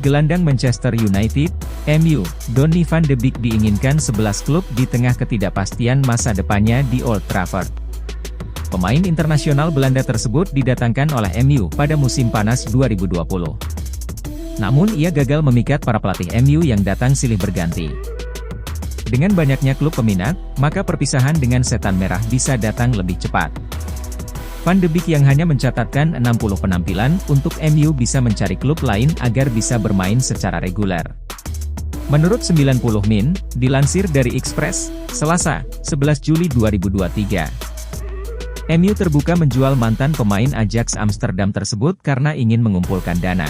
Gelandang Manchester United, MU, Donny van de Beek diinginkan 11 klub di tengah ketidakpastian masa depannya di Old Trafford. Pemain internasional Belanda tersebut didatangkan oleh MU pada musim panas 2020. Namun ia gagal memikat para pelatih MU yang datang silih berganti. Dengan banyaknya klub peminat, maka perpisahan dengan Setan Merah bisa datang lebih cepat. Van de Beek yang hanya mencatatkan 60 penampilan untuk MU bisa mencari klub lain agar bisa bermain secara reguler. Menurut 90 Min, dilansir dari Express, Selasa, 11 Juli 2023. MU terbuka menjual mantan pemain Ajax Amsterdam tersebut karena ingin mengumpulkan dana.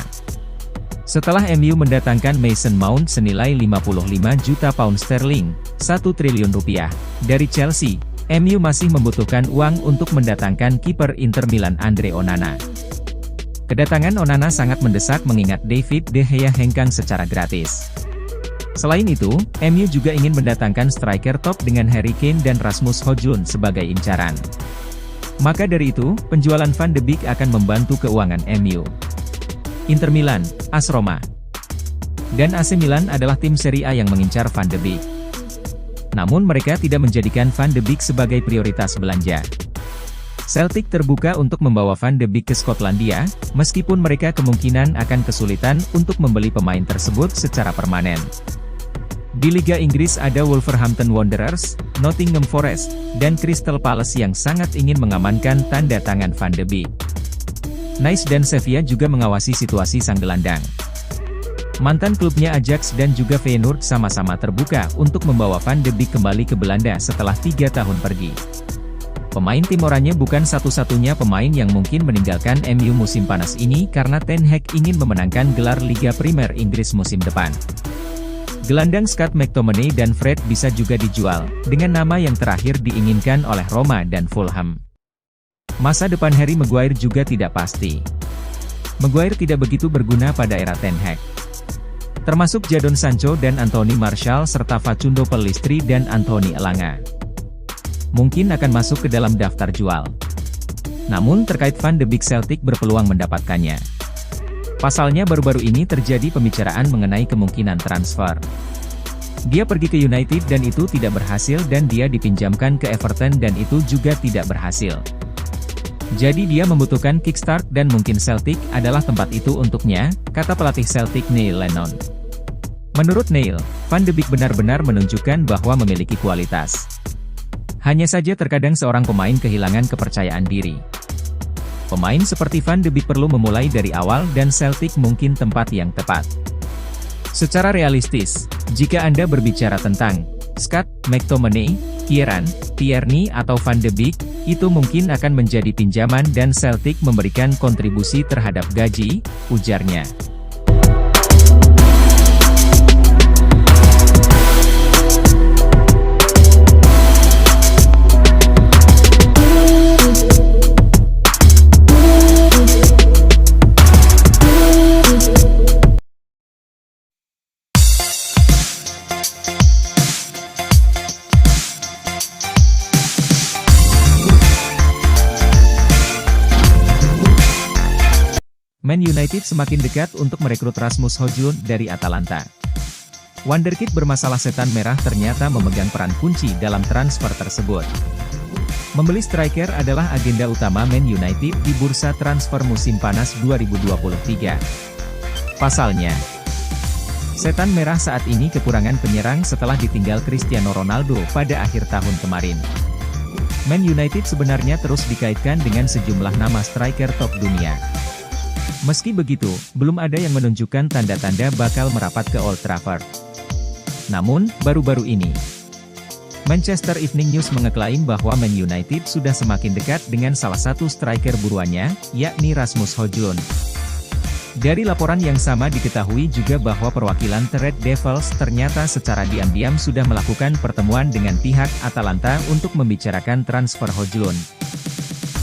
Setelah MU mendatangkan Mason Mount senilai 55 juta pound sterling, 1 triliun rupiah, dari Chelsea, MU masih membutuhkan uang untuk mendatangkan kiper Inter Milan Andre Onana. Kedatangan Onana sangat mendesak mengingat David De Gea hengkang secara gratis. Selain itu, MU juga ingin mendatangkan striker top dengan Harry Kane dan Rasmus Højlund sebagai incaran. Maka dari itu, penjualan Van de Beek akan membantu keuangan MU. Inter Milan, AS Roma, dan AC Milan adalah tim Serie A yang mengincar Van de Beek. Namun mereka tidak menjadikan Van de Beek sebagai prioritas belanja. Celtic terbuka untuk membawa Van de Beek ke Skotlandia, meskipun mereka kemungkinan akan kesulitan untuk membeli pemain tersebut secara permanen. Di Liga Inggris ada Wolverhampton Wanderers, Nottingham Forest, dan Crystal Palace yang sangat ingin mengamankan tanda tangan Van de Beek. Nice dan Sevilla juga mengawasi situasi sang gelandang. Mantan klubnya Ajax dan juga Feyenoord sama-sama terbuka untuk membawa Van de Beek kembali ke Belanda setelah 3 tahun pergi. Pemain tim oranye bukan satu-satunya pemain yang mungkin meninggalkan MU musim panas ini karena Ten Hag ingin memenangkan gelar Liga Premier Inggris musim depan. Gelandang Scott McTominay dan Fred bisa juga dijual, dengan nama yang terakhir diinginkan oleh Roma dan Fulham. Masa depan Harry Maguire juga tidak pasti. Maguire tidak begitu berguna pada era Ten Hag. Termasuk Jadon Sancho dan Anthony Martial serta Facundo Pellistri dan Anthony Elanga. Mungkin akan masuk ke dalam daftar jual. Namun terkait Van de Beek, Celtic berpeluang mendapatkannya. Pasalnya baru-baru ini terjadi pembicaraan mengenai kemungkinan transfer. Dia pergi ke United dan itu tidak berhasil dan dia dipinjamkan ke Everton dan itu juga tidak berhasil. Jadi dia membutuhkan kickstart dan mungkin Celtic adalah tempat itu untuknya, kata pelatih Celtic Neil Lennon. Menurut Neil, Van de Beek benar-benar menunjukkan bahwa memiliki kualitas. Hanya saja terkadang seorang pemain kehilangan kepercayaan diri. Pemain seperti Van de Beek perlu memulai dari awal dan Celtic mungkin tempat yang tepat. Secara realistis, jika Anda berbicara tentang Scott McTominay, Kieran Tierney atau Van de Beek, itu mungkin akan menjadi pinjaman dan Celtic memberikan kontribusi terhadap gaji, ujarnya. Man United semakin dekat untuk merekrut Rasmus Højlund dari Atalanta. Wonderkid bermasalah Setan Merah ternyata memegang peran kunci dalam transfer tersebut. Membeli striker adalah agenda utama Man United di bursa transfer musim panas 2023. Pasalnya, Setan Merah saat ini kekurangan penyerang setelah ditinggal Cristiano Ronaldo pada akhir tahun kemarin. Man United sebenarnya terus dikaitkan dengan sejumlah nama striker top dunia. Meski begitu, belum ada yang menunjukkan tanda-tanda bakal merapat ke Old Trafford. Namun, baru-baru ini, Manchester Evening News mengeklaim bahwa Man United sudah semakin dekat dengan salah satu striker buruannya, yakni Rasmus Højlund. Dari laporan yang sama diketahui juga bahwa perwakilan The Red Devils ternyata secara diam-diam sudah melakukan pertemuan dengan pihak Atalanta untuk membicarakan transfer Højlund.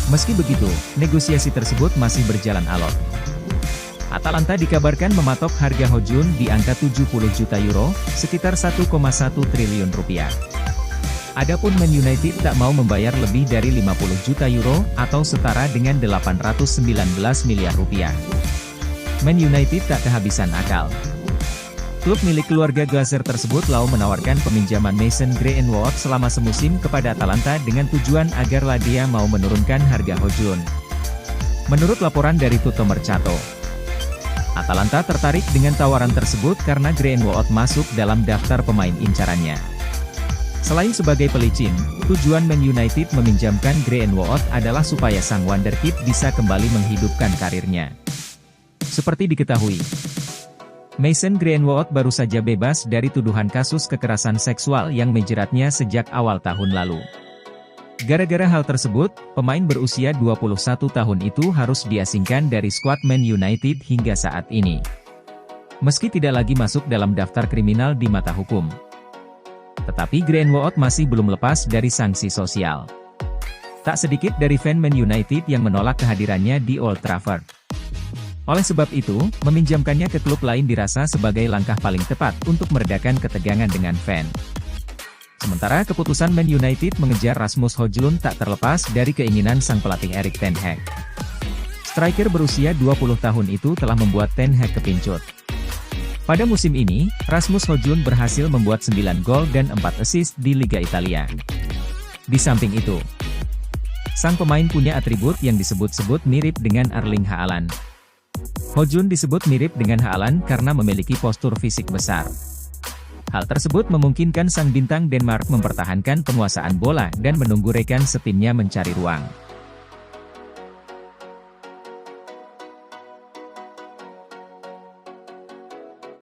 Meski begitu, negosiasi tersebut masih berjalan alot. Atalanta dikabarkan mematok harga Højlund di angka 70 juta euro, sekitar 1,1 triliun rupiah. Adapun Man United tak mau membayar lebih dari 50 juta euro, atau setara dengan 819 miliar rupiah. Man United tak kehabisan akal. Klub milik keluarga Glazer tersebut lalu menawarkan peminjaman Mason Greenwood selama semusim kepada Atalanta dengan tujuan agar Ladia mau menurunkan harga Højlund. Menurut laporan dari Tutto Mercato, Atalanta tertarik dengan tawaran tersebut karena Greenwood masuk dalam daftar pemain incarannya. Selain sebagai pelicin, tujuan Man United meminjamkan Greenwood adalah supaya sang wonderkid bisa kembali menghidupkan karirnya. Seperti diketahui, Mason Greenwood baru saja bebas dari tuduhan kasus kekerasan seksual yang menjeratnya sejak awal tahun lalu. Gara-gara hal tersebut, pemain berusia 21 tahun itu harus diasingkan dari skuad Man United hingga saat ini. Meski tidak lagi masuk dalam daftar kriminal di mata hukum, tetapi Greenwood masih belum lepas dari sanksi sosial. Tak sedikit dari fan Man United yang menolak kehadirannya di Old Trafford. Oleh sebab itu, meminjamkannya ke klub lain dirasa sebagai langkah paling tepat untuk meredakan ketegangan dengan fan. Sementara keputusan Man United mengejar Rasmus Højlund tak terlepas dari keinginan sang pelatih Erik ten Hag. Striker berusia 20 tahun itu telah membuat ten Hag kepincut. Pada musim ini, Rasmus Højlund berhasil membuat 9 gol dan 4 assist di Liga Italia. Di samping itu, sang pemain punya atribut yang disebut-sebut mirip dengan Erling Haaland. Højlund disebut mirip dengan Haaland karena memiliki postur fisik besar. Hal tersebut memungkinkan sang bintang Denmark mempertahankan penguasaan bola dan menunggu rekan setimnya mencari ruang.